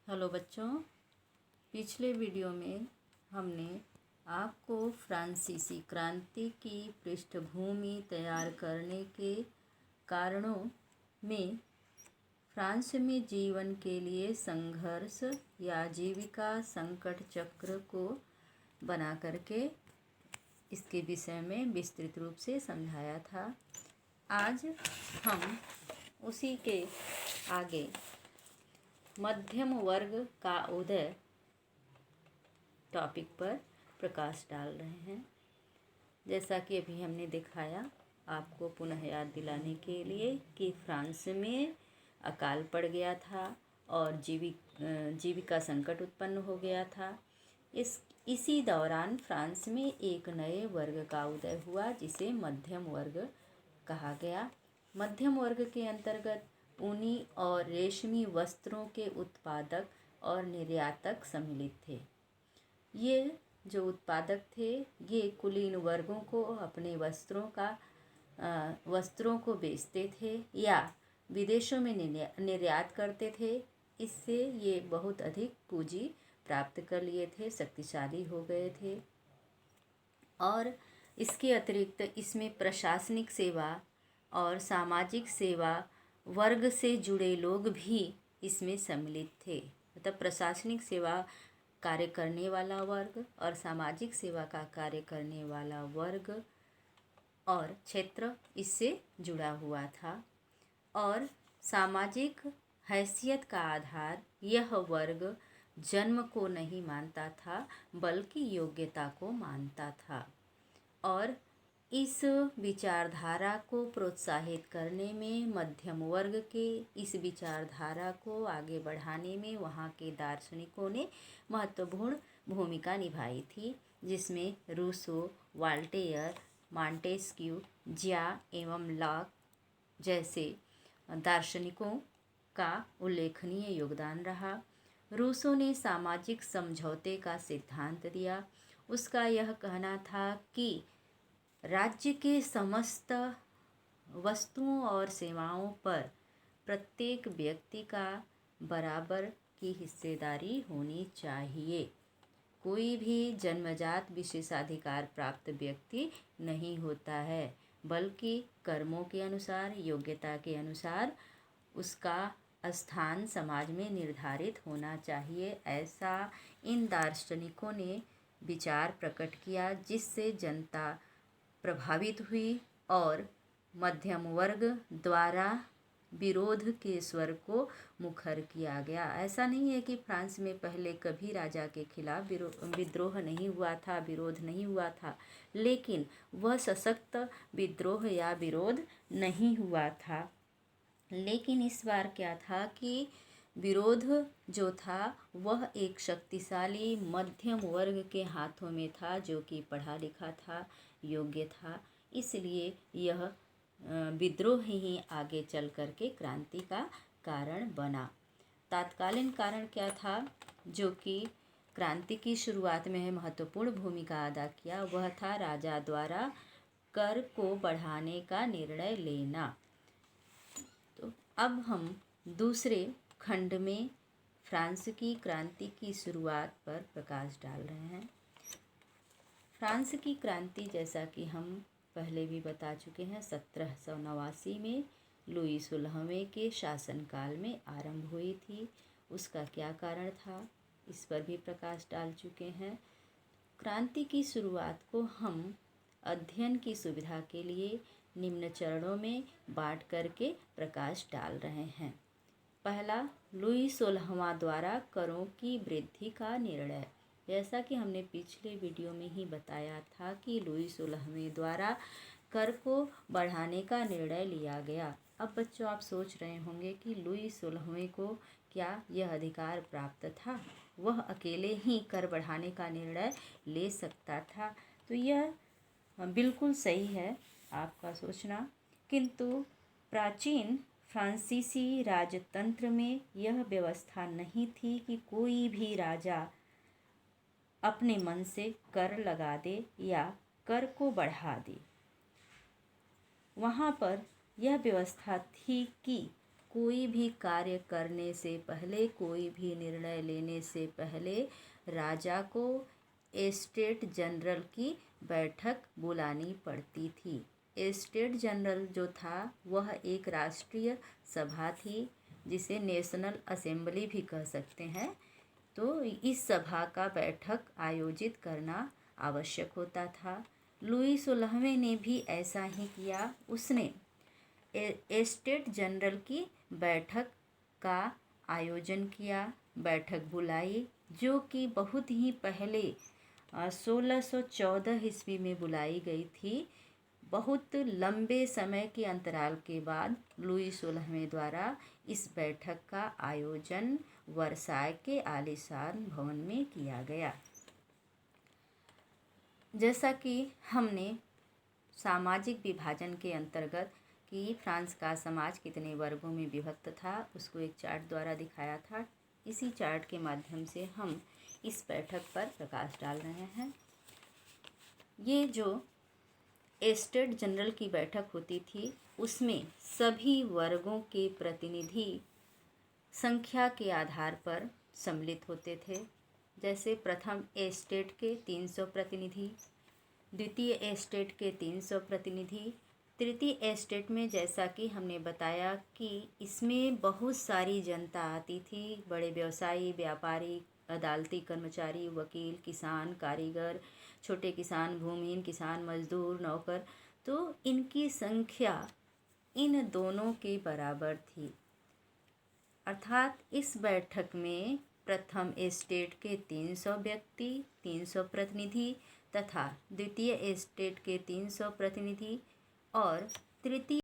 Hello बच्चों, पिछले video में हमने आपको फ्रांसीसी क्रांति की पृष्ठभूमि तैयार करने के कारणों में फ्रांस में जीवन के लिए संघर्ष या जीविका संकट चक्र को बना करके इसके विषय में विस्तृत रूप से समझाया था। आज हम उसी के आगे मध्यम वर्ग का उदय टॉपिक पर प्रकाश डाल रहे हैं। जैसा कि अभी हमने दिखाया, आपको पुनः याद दिलाने के लिए कि फ्रांस में अकाल पड़ गया था और जीविका संकट उत्पन्न हो गया था। इसी दौरान फ्रांस में एक नए वर्ग का उदय हुआ जिसे मध्यम वर्ग कहा गया। मध्यम वर्ग के अंतर्गत ऊनी और रेशमी वस्त्रों के उत्पादक और निर्यातक सम्मिलित थे। ये जो उत्पादक थे ये कुलीन वर्गों को अपने वस्त्रों को बेचते थे या विदेशों में निर्यात करते थे। इससे ये बहुत अधिक पूंजी प्राप्त कर लिए थे, शक्तिशाली हो गए थे। और इसके अतिरिक्त इसमें प्रशासनिक सेवा और सामाजिक सेवा वर्ग से जुड़े लोग भी इसमें सम्मिलित थे। मतलब प्रशासनिक सेवा कार्य करने वाला वर्ग और सामाजिक सेवा का कार्य करने वाला वर्ग और क्षेत्र इससे जुड़ा हुआ था। और सामाजिक हैसियत का आधार यह वर्ग जन्म को नहीं मानता था बल्कि योग्यता को मानता था। और इस विचारधारा को प्रोत्साहित करने में, मध्यम वर्ग के इस विचारधारा को आगे बढ़ाने में वहाँ के दार्शनिकों ने महत्वपूर्ण भूमिका निभाई थी, जिसमें रूसो, वॉल्टेयर, मॉन्टेस्क्यू, ज्या एवं लॉक जैसे दार्शनिकों का उल्लेखनीय योगदान रहा। रूसो ने सामाजिक समझौते का सिद्धांत दिया। उसका यह कहना था कि राज्य के समस्त वस्तुओं और सेवाओं पर प्रत्येक व्यक्ति का बराबर की हिस्सेदारी होनी चाहिए। कोई भी जन्मजात विशेषाधिकार प्राप्त व्यक्ति नहीं होता है, बल्कि कर्मों के अनुसार, योग्यता के अनुसार उसका स्थान समाज में निर्धारित होना चाहिए। ऐसा इन दार्शनिकों ने विचार प्रकट किया, जिससे जनता प्रभावित हुई और मध्यम वर्ग द्वारा विरोध के स्वर को मुखर किया गया। ऐसा नहीं है कि फ्रांस में पहले कभी राजा के खिलाफ विद्रोह नहीं हुआ था, विरोध नहीं हुआ था, लेकिन वह सशक्त विद्रोह या विरोध नहीं हुआ था। लेकिन इस बार क्या था कि विरोध जो था वह एक शक्तिशाली मध्यम वर्ग के हाथों में था, जो कि पढ़ा लिखा था, योग्य था। इसलिए यह विद्रोह ही आगे चल करके क्रांति का कारण बना। तत्कालीन कारण क्या था जो कि क्रांति की शुरुआत में महत्वपूर्ण भूमिका अदा किया, वह था राजा द्वारा कर को बढ़ाने का निर्णय लेना। तो अब हम दूसरे खंड में फ्रांस की क्रांति की शुरुआत पर प्रकाश डाल रहे हैं। फ्रांस की क्रांति, जैसा कि हम पहले भी बता चुके हैं, 1789 में लुई 16वें के शासनकाल में आरंभ हुई थी। उसका क्या कारण था, इस पर भी प्रकाश डाल चुके हैं। क्रांति की शुरुआत को हम अध्ययन की सुविधा के लिए निम्न चरणों में बांट करके प्रकाश डाल रहे हैं। पहला, लुई 16वां द्वारा करों की वृद्धि का निर्णय। जैसा कि हमने पिछले वीडियो में ही बताया था कि लुई 16वें द्वारा कर को बढ़ाने का निर्णय लिया गया। अब बच्चों, आप सोच रहे होंगे कि लुई 16वें को क्या यह अधिकार प्राप्त था? वह अकेले ही कर बढ़ाने का निर्णय ले सकता था? तो यह बिल्कुल सही है आपका सोचना, किंतु प्राचीन फ्रांसीसी राजतंत्र में यह व्यवस्था नहीं थी कि कोई भी राजा अपने मन से कर लगा दे या कर को बढ़ा दे। वहाँ पर यह व्यवस्था थी कि कोई भी कार्य करने से पहले, कोई भी निर्णय लेने से पहले राजा को एस्टेट जनरल की बैठक बुलानी पड़ती थी। एस्टेट जनरल जो था वह एक राष्ट्रीय सभा थी, जिसे नेशनल असेंबली भी कह सकते हैं। तो इस सभा का बैठक आयोजित करना आवश्यक होता था। लुई 16वें ने भी ऐसा ही किया। उसने एस्टेट जनरल की बैठक का आयोजन किया, बैठक बुलाई, जो कि बहुत ही पहले 1614 ईस्वी में बुलाई गई थी। बहुत लंबे समय के अंतराल के बाद लुई 16वें द्वारा इस बैठक का आयोजन वर्साय के आलीशान भवन में किया गया। जैसा कि हमने सामाजिक विभाजन के अंतर्गत कि फ्रांस का समाज कितने वर्गों में विभक्त था, उसको एक चार्ट द्वारा दिखाया था। इसी चार्ट के माध्यम से हम इस बैठक पर प्रकाश डाल रहे हैं। ये जो एस्टेट जनरल की बैठक होती थी, उसमें सभी वर्गों के प्रतिनिधि संख्या के आधार पर सम्मिलित होते थे। जैसे प्रथम एस्टेट के 300 प्रतिनिधि, द्वितीय एस्टेट के 300 प्रतिनिधि, तृतीय एस्टेट में जैसा कि हमने बताया कि इसमें बहुत सारी जनता आती थी, बड़े व्यवसायी, व्यापारी, अदालती कर्मचारी, वकील, किसान, कारीगर, छोटे किसान, भूमिहीन किसान, मजदूर, नौकर। तो इनकी संख्या इन दोनों के बराबर थी। अर्थात इस बैठक में प्रथम एस्टेट के 300 व्यक्ति, 300 प्रतिनिधि तथा द्वितीय एस्टेट के 300 प्रतिनिधि और तृतीय